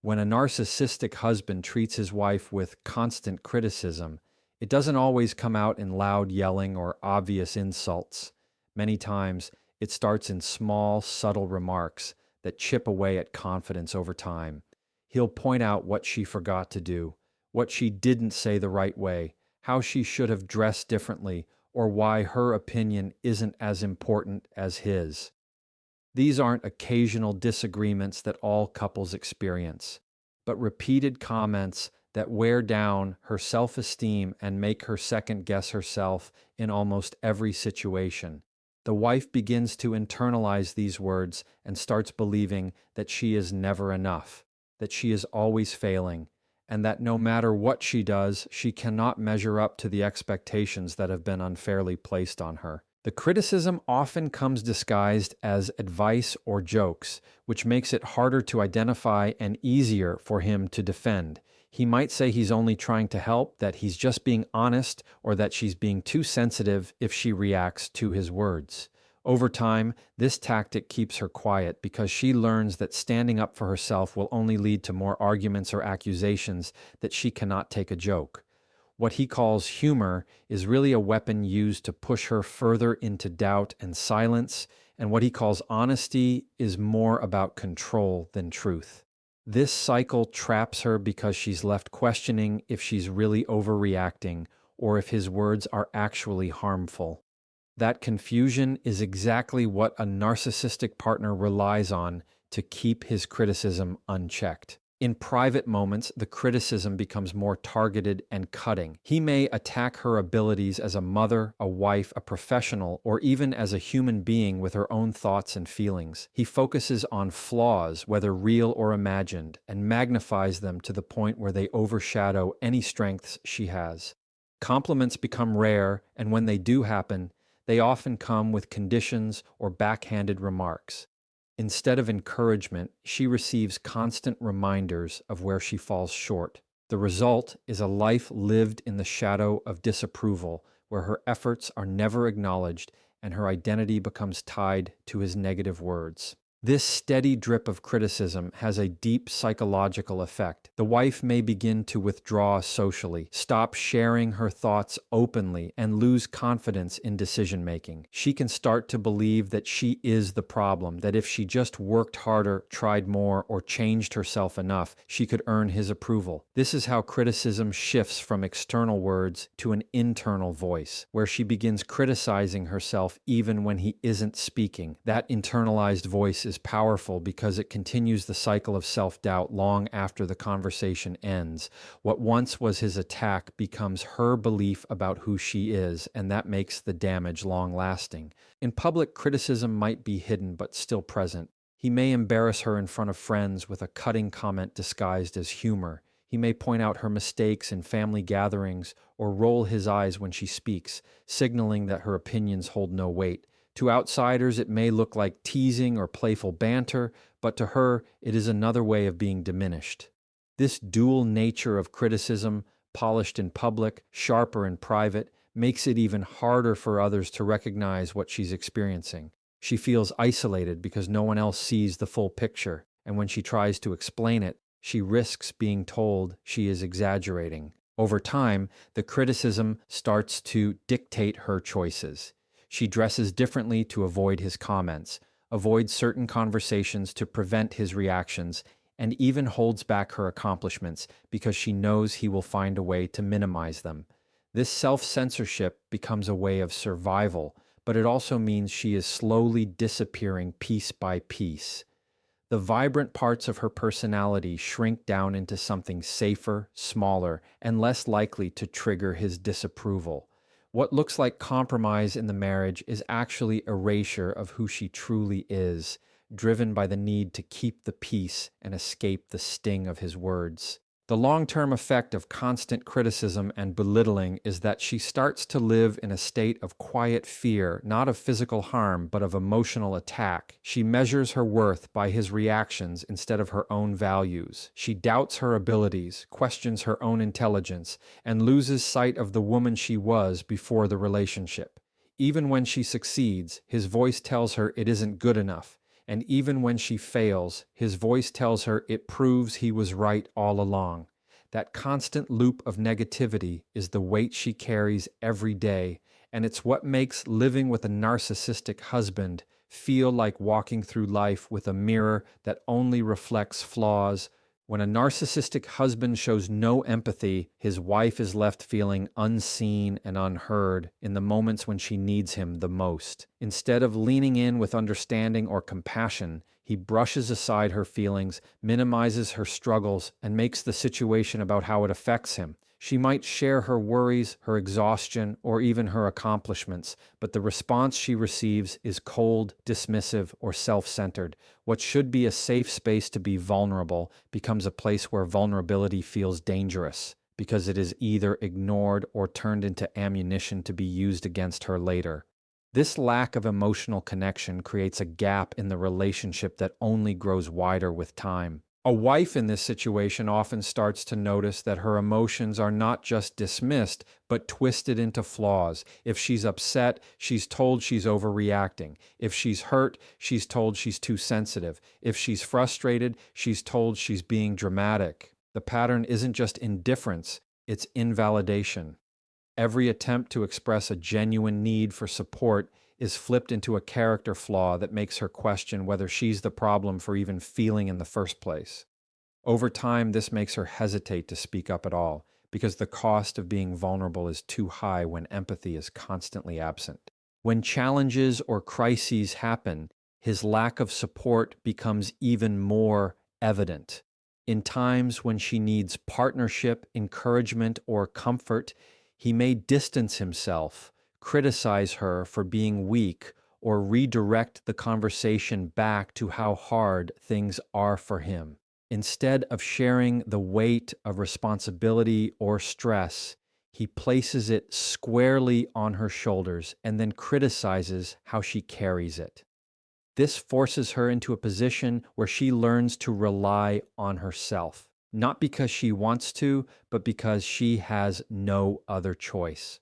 When a narcissistic husband treats his wife with constant criticism, it doesn't always come out in loud yelling or obvious insults. Many times, it starts in small, subtle remarks that chip away at confidence over time. He'll point out what she forgot to do, what she didn't say the right way, how she should have dressed differently, or why her opinion isn't as important as his. These aren't occasional disagreements that all couples experience, but repeated comments that wear down her self-esteem and make her second-guess herself in almost every situation. The wife begins to internalize these words and starts believing that she is never enough, that she is always failing, and that no matter what she does, she cannot measure up to the expectations that have been unfairly placed on her. The criticism often comes disguised as advice or jokes, which makes it harder to identify and easier for him to defend. He might say he's only trying to help, that he's just being honest, or that she's being too sensitive if she reacts to his words. Over time, this tactic keeps her quiet because she learns that standing up for herself will only lead to more arguments or accusations that she cannot take a joke. What he calls humor is really a weapon used to push her further into doubt and silence, and what he calls honesty is more about control than truth. This cycle traps her because she's left questioning if she's really overreacting or if his words are actually harmful. That confusion is exactly what a narcissistic partner relies on to keep his criticism unchecked. In private moments, the criticism becomes more targeted and cutting. He may attack her abilities as a mother, a wife, a professional, or even as a human being with her own thoughts and feelings. He focuses on flaws, whether real or imagined, and magnifies them to the point where they overshadow any strengths she has. Compliments become rare, and when they do happen, they often come with conditions or backhanded remarks. Instead of encouragement, she receives constant reminders of where she falls short. The result is a life lived in the shadow of disapproval, where her efforts are never acknowledged and her identity becomes tied to his negative words. This steady drip of criticism has a deep psychological effect. The wife may begin to withdraw socially, stop sharing her thoughts openly, and lose confidence in decision-making. She can start to believe that she is the problem, that if she just worked harder, tried more, or changed herself enough, she could earn his approval. This is how criticism shifts from external words to an internal voice, where she begins criticizing herself even when he isn't speaking. That internalized voice is powerful because it continues the cycle of self-doubt long after the conversation ends. What once was his attack becomes her belief about who she is, and that makes the damage long-lasting. In public, criticism might be hidden but still present. He may embarrass her in front of friends with a cutting comment disguised as humor. He may point out her mistakes in family gatherings or roll his eyes when she speaks, signaling that her opinions hold no weight. To outsiders, it may look like teasing or playful banter, but to her, it is another way of being diminished. This dual nature of criticism, polished in public, sharper in private, makes it even harder for others to recognize what she's experiencing. She feels isolated because no one else sees the full picture, and when she tries to explain it, she risks being told she is exaggerating. Over time, the criticism starts to dictate her choices. She dresses differently to avoid his comments, avoids certain conversations to prevent his reactions, and even holds back her accomplishments because she knows he will find a way to minimize them. This self-censorship becomes a way of survival, but it also means she is slowly disappearing piece by piece. The vibrant parts of her personality shrink down into something safer, smaller, and less likely to trigger his disapproval. What looks like compromise in the marriage is actually erasure of who she truly is, driven by the need to keep the peace and escape the sting of his words. The long-term effect of constant criticism and belittling is that she starts to live in a state of quiet fear, not of physical harm, but of emotional attack. She measures her worth by his reactions instead of her own values. She doubts her abilities, questions her own intelligence, and loses sight of the woman she was before the relationship. Even when she succeeds, his voice tells her it isn't good enough, And even when she fails, his voice tells her it proves he was right all along. That constant loop of negativity is the weight she carries every day, and it's what makes living with a narcissistic husband feel like walking through life with a mirror that only reflects flaws. When a narcissistic husband shows no empathy, his wife is left feeling unseen and unheard in the moments when she needs him the most. Instead of leaning in with understanding or compassion, he brushes aside her feelings, minimizes her struggles, and makes the situation about how it affects him. She might share her worries, her exhaustion, or even her accomplishments, but the response she receives is cold, dismissive, or self-centered. What should be a safe space to be vulnerable becomes a place where vulnerability feels dangerous, because it is either ignored or turned into ammunition to be used against her later. This lack of emotional connection creates a gap in the relationship that only grows wider with time. A wife in this situation often starts to notice that her emotions are not just dismissed, but twisted into flaws. If she's upset, she's told she's overreacting. If she's hurt, she's told she's too sensitive. If she's frustrated, she's told she's being dramatic. The pattern isn't just indifference, it's invalidation. Every attempt to express a genuine need for support is flipped into a character flaw that makes her question whether she's the problem for even feeling in the first place. Over time, this makes her hesitate to speak up at all, because the cost of being vulnerable is too high when empathy is constantly absent. When challenges or crises happen, his lack of support becomes even more evident. In times when she needs partnership, encouragement, or comfort, he may distance himself, criticize her for being weak, or redirect the conversation back to how hard things are for him. Instead of sharing the weight of responsibility or stress, he places it squarely on her shoulders and then criticizes how she carries it. This forces her into a position where she learns to rely on herself, not because she wants to, but because she has no other choice.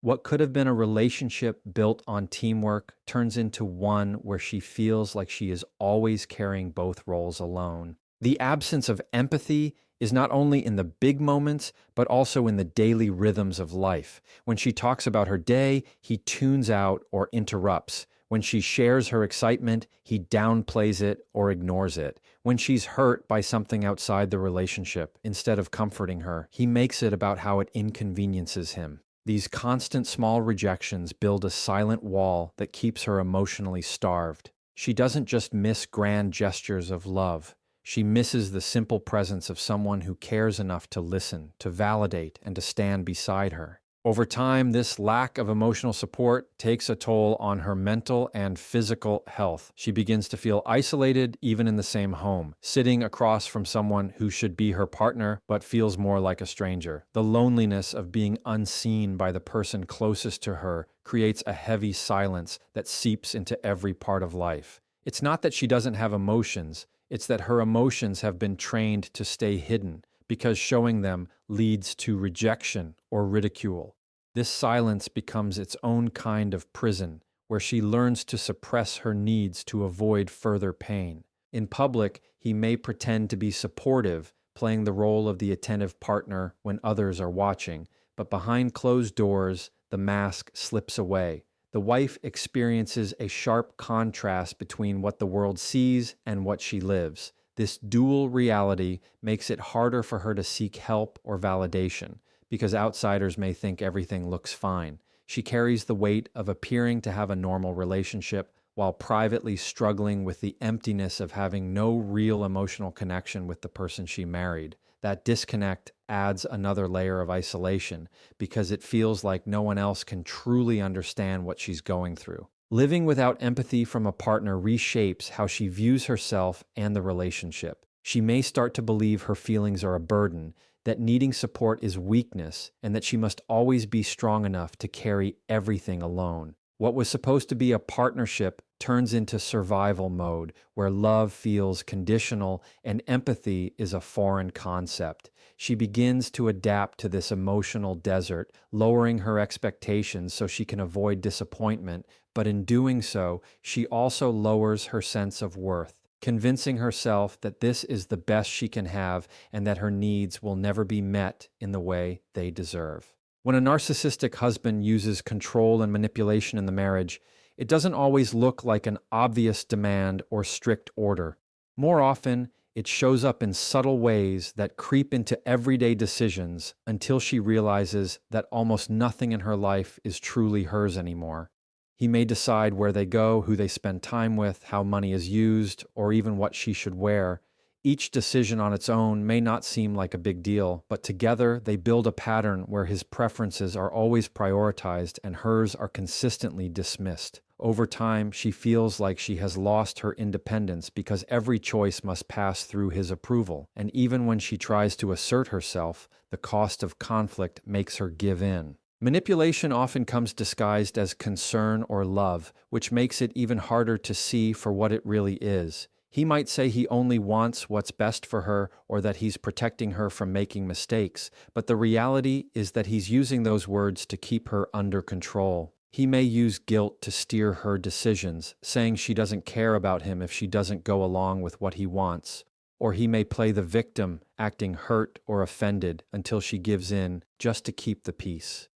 What could have been a relationship built on teamwork turns into one where she feels like she is always carrying both roles alone. The absence of empathy is not only in the big moments, but also in the daily rhythms of life. When she talks about her day, he tunes out or interrupts. When she shares her excitement, he downplays it or ignores it. When she's hurt by something outside the relationship, instead of comforting her, he makes it about how it inconveniences him. These constant small rejections build a silent wall that keeps her emotionally starved. She doesn't just miss grand gestures of love. She misses the simple presence of someone who cares enough to listen, to validate, and to stand beside her. Over time, this lack of emotional support takes a toll on her mental and physical health. She begins to feel isolated even in the same home, sitting across from someone who should be her partner but feels more like a stranger. The loneliness of being unseen by the person closest to her creates a heavy silence that seeps into every part of life. It's not that she doesn't have emotions, it's that her emotions have been trained to stay hidden, because showing them leads to rejection or ridicule. This silence becomes its own kind of prison, where she learns to suppress her needs to avoid further pain. In public, he may pretend to be supportive, playing the role of the attentive partner when others are watching, but behind closed doors, the mask slips away. The wife experiences a sharp contrast between what the world sees and what she lives. This dual reality makes it harder for her to seek help or validation, because outsiders may think everything looks fine. She carries the weight of appearing to have a normal relationship while privately struggling with the emptiness of having no real emotional connection with the person she married. That disconnect adds another layer of isolation because it feels like no one else can truly understand what she's going through. Living without empathy from a partner reshapes how she views herself and the relationship. She may start to believe her feelings are a burden, that needing support is weakness, and that she must always be strong enough to carry everything alone. What was supposed to be a partnership turns into survival mode, where love feels conditional and empathy is a foreign concept. She begins to adapt to this emotional desert, lowering her expectations so she can avoid disappointment, but in doing so, she also lowers her sense of worth, convincing herself that this is the best she can have and that her needs will never be met in the way they deserve. When a narcissistic husband uses control and manipulation in the marriage, it doesn't always look like an obvious demand or strict order. More often, it shows up in subtle ways that creep into everyday decisions until she realizes that almost nothing in her life is truly hers anymore. He may decide where they go, who they spend time with, how money is used, or even what she should wear. Each decision on its own may not seem like a big deal, but together they build a pattern where his preferences are always prioritized and hers are consistently dismissed. Over time, she feels like she has lost her independence because every choice must pass through his approval, and even when she tries to assert herself, the cost of conflict makes her give in. Manipulation often comes disguised as concern or love, which makes it even harder to see for what it really is. He might say he only wants what's best for her or that he's protecting her from making mistakes, but the reality is that he's using those words to keep her under control. He may use guilt to steer her decisions, saying she doesn't care about him if she doesn't go along with what he wants. Or he may play the victim, acting hurt or offended until she gives in just to keep the peace.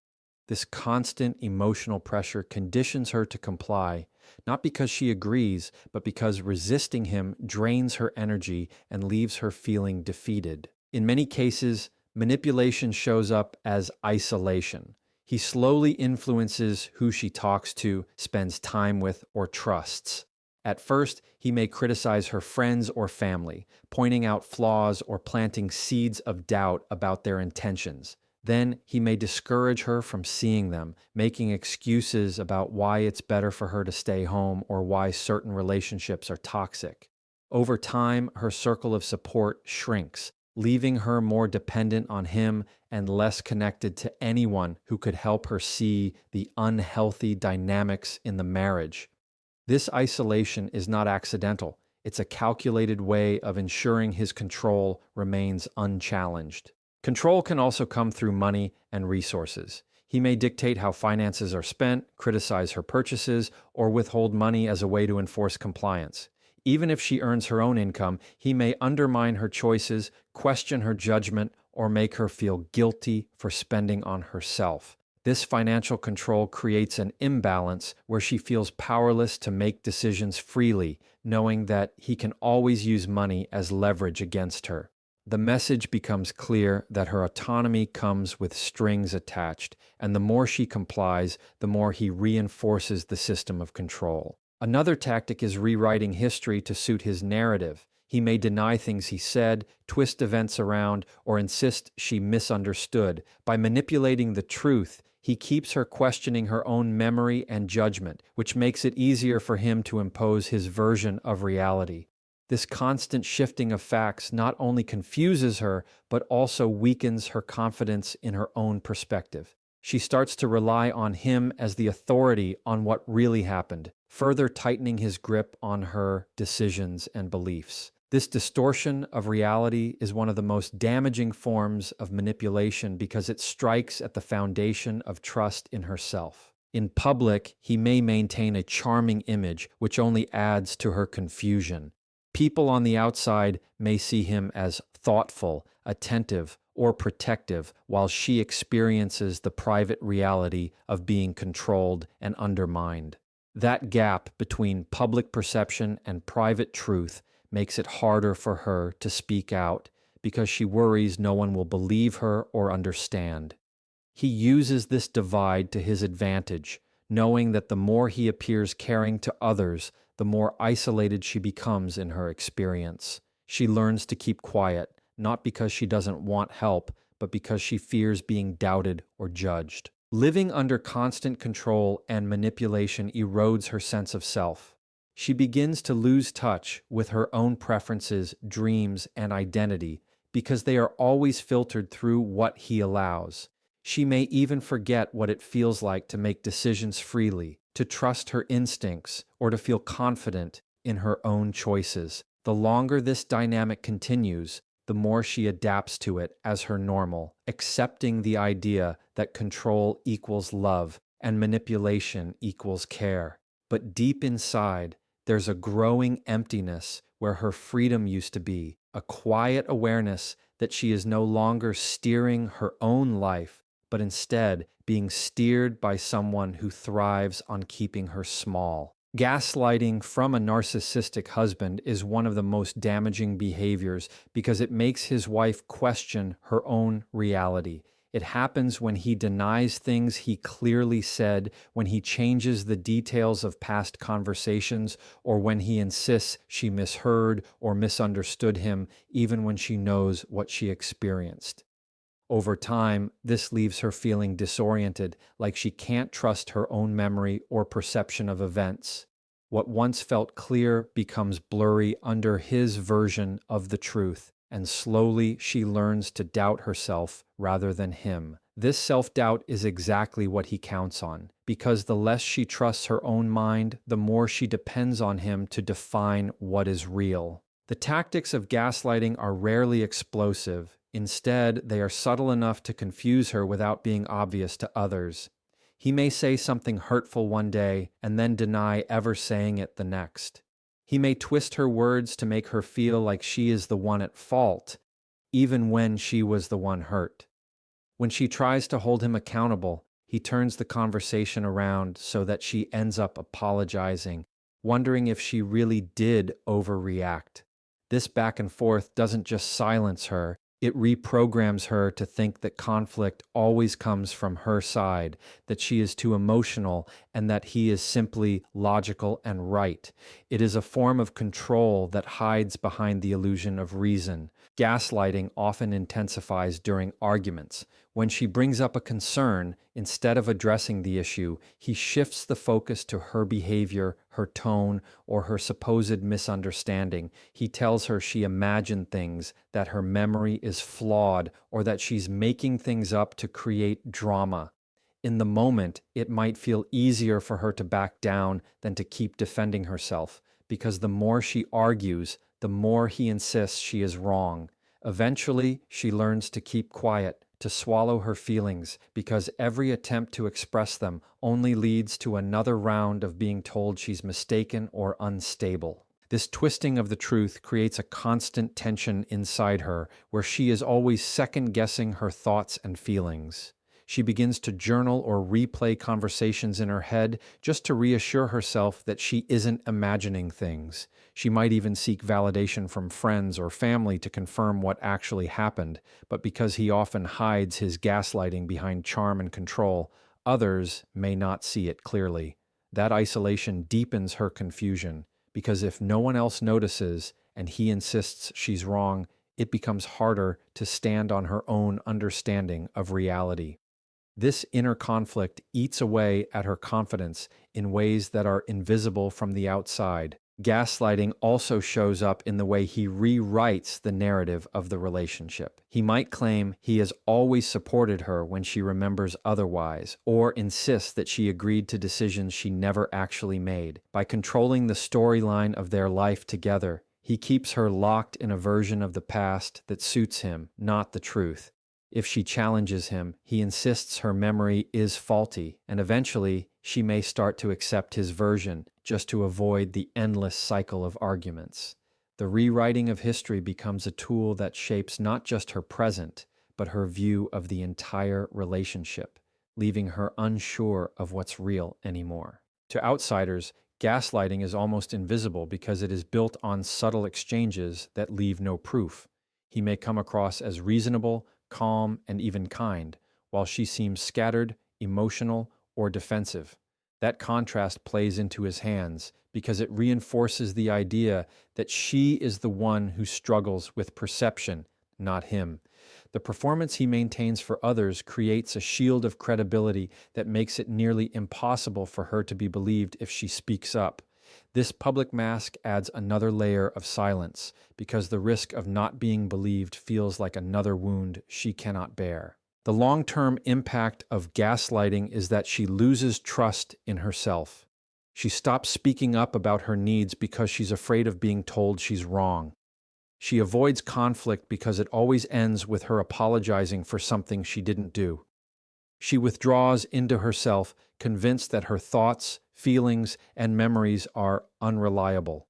This constant emotional pressure conditions her to comply, not because she agrees, but because resisting him drains her energy and leaves her feeling defeated. In many cases, manipulation shows up as isolation. He slowly influences who she talks to, spends time with, or trusts. At first, he may criticize her friends or family, pointing out flaws or planting seeds of doubt about their intentions. Then he may discourage her from seeing them, making excuses about why it's better for her to stay home or why certain relationships are toxic. Over time, her circle of support shrinks, leaving her more dependent on him and less connected to anyone who could help her see the unhealthy dynamics in the marriage. This isolation is not accidental. It's a calculated way of ensuring his control remains unchallenged. Control can also come through money and resources. He may dictate how finances are spent, criticize her purchases, or withhold money as a way to enforce compliance. Even if she earns her own income, he may undermine her choices, question her judgment, or make her feel guilty for spending on herself. This financial control creates an imbalance where she feels powerless to make decisions freely, knowing that he can always use money as leverage against her. The message becomes clear that her autonomy comes with strings attached, and the more she complies, the more he reinforces the system of control. Another tactic is rewriting history to suit his narrative. He may deny things he said, twist events around, or insist she misunderstood. By manipulating the truth, he keeps her questioning her own memory and judgment, which makes it easier for him to impose his version of reality. This constant shifting of facts not only confuses her, but also weakens her confidence in her own perspective. She starts to rely on him as the authority on what really happened, further tightening his grip on her decisions and beliefs. This distortion of reality is one of the most damaging forms of manipulation because it strikes at the foundation of trust in herself. In public, he may maintain a charming image, which only adds to her confusion. People on the outside may see him as thoughtful, attentive, or protective, while she experiences the private reality of being controlled and undermined. That gap between public perception and private truth makes it harder for her to speak out because she worries no one will believe her or understand. He uses this divide to his advantage, knowing that the more he appears caring to others, the more isolated she becomes in her experience. She learns to keep quiet, not because she doesn't want help, but because she fears being doubted or judged. Living under constant control and manipulation erodes her sense of self. She begins to lose touch with her own preferences, dreams, and identity because they are always filtered through what he allows. She may even forget what it feels like to make decisions freely, to trust her instincts, or to feel confident in her own choices. The longer this dynamic continues, the more she adapts to it as her normal, accepting the idea that control equals love and manipulation equals care. But deep inside, there's a growing emptiness where her freedom used to be, a quiet awareness that she is no longer steering her own life, but instead being steered by someone who thrives on keeping her small. Gaslighting from a narcissistic husband is one of the most damaging behaviors because it makes his wife question her own reality. It happens when he denies things he clearly said, when he changes the details of past conversations, or when he insists she misheard or misunderstood him, even when she knows what she experienced. Over time, this leaves her feeling disoriented, like she can't trust her own memory or perception of events. What once felt clear becomes blurry under his version of the truth, and slowly she learns to doubt herself rather than him. This self-doubt is exactly what he counts on, because the less she trusts her own mind, the more she depends on him to define what is real. The tactics of gaslighting are rarely explosive. Instead, they are subtle enough to confuse her without being obvious to others. He may say something hurtful one day and then deny ever saying it the next. He may twist her words to make her feel like she is the one at fault, even when she was the one hurt. When she tries to hold him accountable, he turns the conversation around so that she ends up apologizing, wondering if she really did overreact. This back and forth doesn't just silence her, it reprograms her to think that conflict always comes from her side, that she is too emotional, and that he is simply logical and right. It is a form of control that hides behind the illusion of reason. Gaslighting often intensifies during arguments. When she brings up a concern, instead of addressing the issue, he shifts the focus to her behavior, her tone, or her supposed misunderstanding. He tells her she imagined things, that her memory is flawed, or that she's making things up to create drama. In the moment, it might feel easier for her to back down than to keep defending herself, because the more she argues, the more he insists she is wrong. Eventually, she learns to keep quiet, to swallow her feelings, because every attempt to express them only leads to another round of being told she's mistaken or unstable. This twisting of the truth creates a constant tension inside her, where she is always second-guessing her thoughts and feelings. She begins to journal or replay conversations in her head just to reassure herself that she isn't imagining things. She might even seek validation from friends or family to confirm what actually happened, but because he often hides his gaslighting behind charm and control, others may not see it clearly. That isolation deepens her confusion, because if no one else notices and he insists she's wrong, it becomes harder to stand on her own understanding of reality. This inner conflict eats away at her confidence in ways that are invisible from the outside. Gaslighting also shows up in the way he rewrites the narrative of the relationship. He might claim he has always supported her when she remembers otherwise, or insist that she agreed to decisions she never actually made. By controlling the storyline of their life together, he keeps her locked in a version of the past that suits him, not the truth. If she challenges him, he insists her memory is faulty, and eventually she may start to accept his version just to avoid the endless cycle of arguments. The rewriting of history becomes a tool that shapes not just her present, but her view of the entire relationship, leaving her unsure of what's real anymore. To outsiders, gaslighting is almost invisible because it is built on subtle exchanges that leave no proof. He may come across as reasonable, calm, and even kind, while she seems scattered, emotional, or defensive. That contrast plays into his hands because it reinforces the idea that she is the one who struggles with perception, not him. The performance he maintains for others creates a shield of credibility that makes it nearly impossible for her to be believed if she speaks up. This public mask adds another layer of silence because the risk of not being believed feels like another wound she cannot bear. The long-term impact of gaslighting is that she loses trust in herself. She stops speaking up about her needs because she's afraid of being told she's wrong. She avoids conflict because it always ends with her apologizing for something she didn't do. She withdraws into herself, convinced that her thoughts, feelings, and memories are unreliable.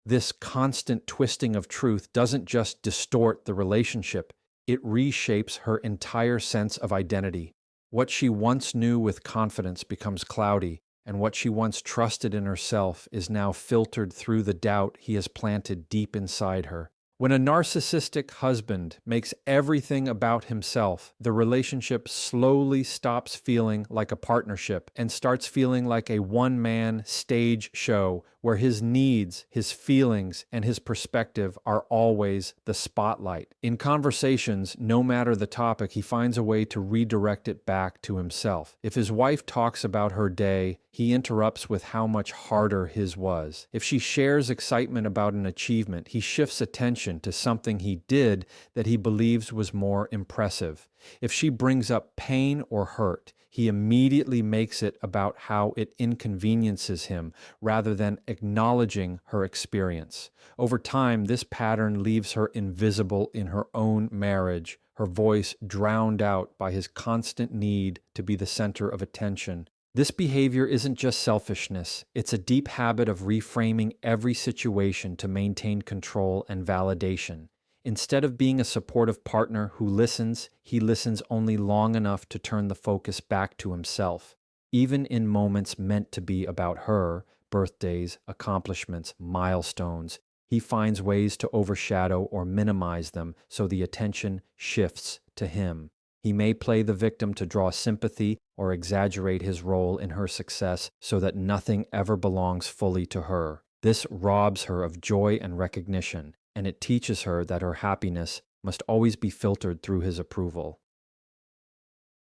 This constant twisting of truth doesn't just distort the relationship, it reshapes her entire sense of identity. What she once knew with confidence becomes cloudy, and what she once trusted in herself is now filtered through the doubt he has planted deep inside her. When a narcissistic husband makes everything about himself, the relationship slowly stops feeling like a partnership and starts feeling like a one-man stage show where his needs, his feelings, and his perspective are always the spotlight. In conversations, no matter the topic, he finds a way to redirect it back to himself. If his wife talks about her day, he interrupts with how much harder his was. If she shares excitement about an achievement, he shifts attention to something he did that he believes was more impressive. If she brings up pain or hurt, he immediately makes it about how it inconveniences him rather than acknowledging her experience. Over time, this pattern leaves her invisible in her own marriage, her voice drowned out by his constant need to be the center of attention. This behavior isn't just selfishness, it's a deep habit of reframing every situation to maintain control and validation. Instead of being a supportive partner who listens, he listens only long enough to turn the focus back to himself. Even in moments meant to be about her, birthdays, accomplishments, milestones, he finds ways to overshadow or minimize them so the attention shifts to him. He may play the victim to draw sympathy or exaggerate his role in her success so that nothing ever belongs fully to her. This robs her of joy and recognition, and it teaches her that her happiness must always be filtered through his approval.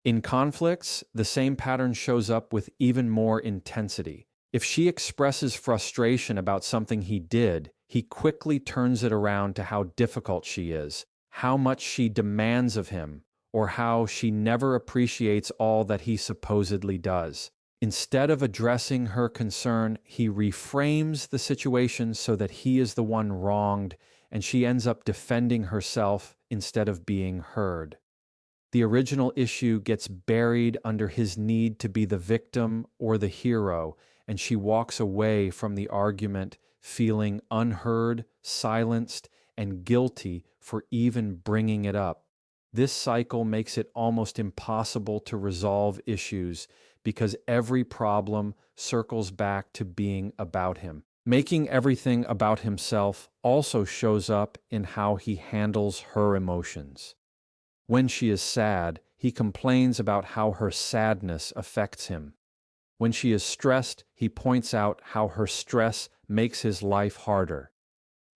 In conflicts, the same pattern shows up with even more intensity. If she expresses frustration about something he did, he quickly turns it around to how difficult she is, how much she demands of him, or how she never appreciates all that he supposedly does. Instead of addressing her concern, he reframes the situation so that he is the one wronged, and she ends up defending herself instead of being heard. The original issue gets buried under his need to be the victim or the hero, and she walks away from the argument feeling unheard, silenced, and guilty for even bringing it up. This cycle makes it almost impossible to resolve issues because every problem circles back to being about him. Making everything about himself also shows up in how he handles her emotions. When she is sad, he complains about how her sadness affects him. When she is stressed, he points out how her stress makes his life harder.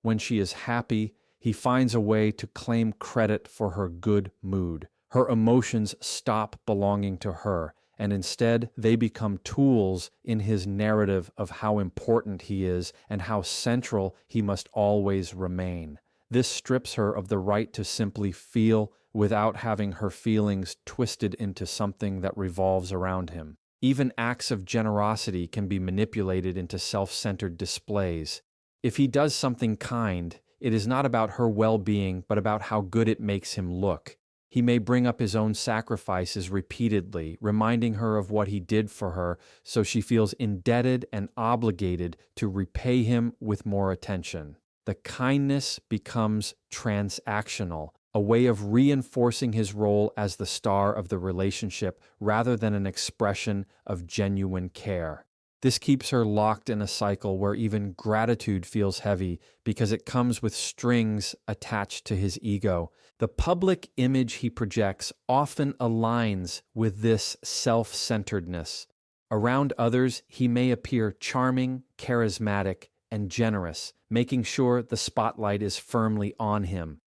When she is happy, he finds a way to claim credit for her good mood. Her emotions stop belonging to her, and instead they become tools in his narrative of how important he is and how central he must always remain. This strips her of the right to simply feel without having her feelings twisted into something that revolves around him. Even acts of generosity can be manipulated into self-centered displays. If he does something kind, it is not about her well-being, but about how good it makes him look. He may bring up his own sacrifices repeatedly, reminding her of what he did for her, so she feels indebted and obligated to repay him with more attention. The kindness becomes transactional, a way of reinforcing his role as the star of the relationship rather than an expression of genuine care. This keeps her locked in a cycle where even gratitude feels heavy because it comes with strings attached to his ego. The public image he projects often aligns with this self-centeredness. Around others, he may appear charming, charismatic, and generous, making sure the spotlight is firmly on him.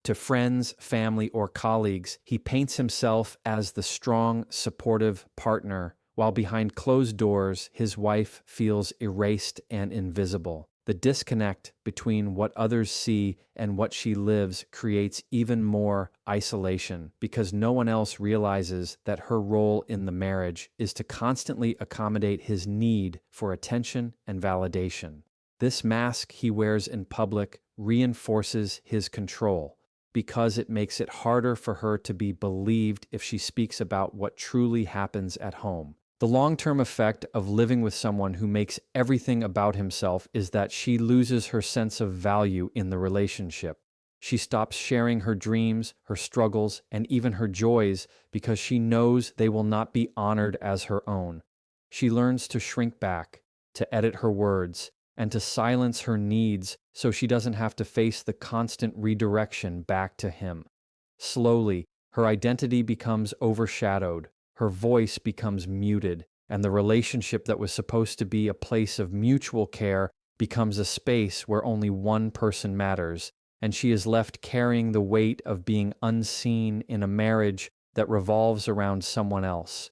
To friends, family, or colleagues, he paints himself as the strong, supportive partner, while behind closed doors, his wife feels erased and invisible. The disconnect between what others see and what she lives creates even more isolation because no one else realizes that her role in the marriage is to constantly accommodate his need for attention and validation. This mask he wears in public reinforces his control because it makes it harder for her to be believed if she speaks about what truly happens at home. The long-term effect of living with someone who makes everything about himself is that she loses her sense of value in the relationship. She stops sharing her dreams, her struggles, and even her joys because she knows they will not be honored as her own. She learns to shrink back, to edit her words, and to silence her needs so she doesn't have to face the constant redirection back to him. Slowly, her identity becomes overshadowed. Her voice becomes muted, and the relationship that was supposed to be a place of mutual care becomes a space where only one person matters, and she is left carrying the weight of being unseen in a marriage that revolves around someone else.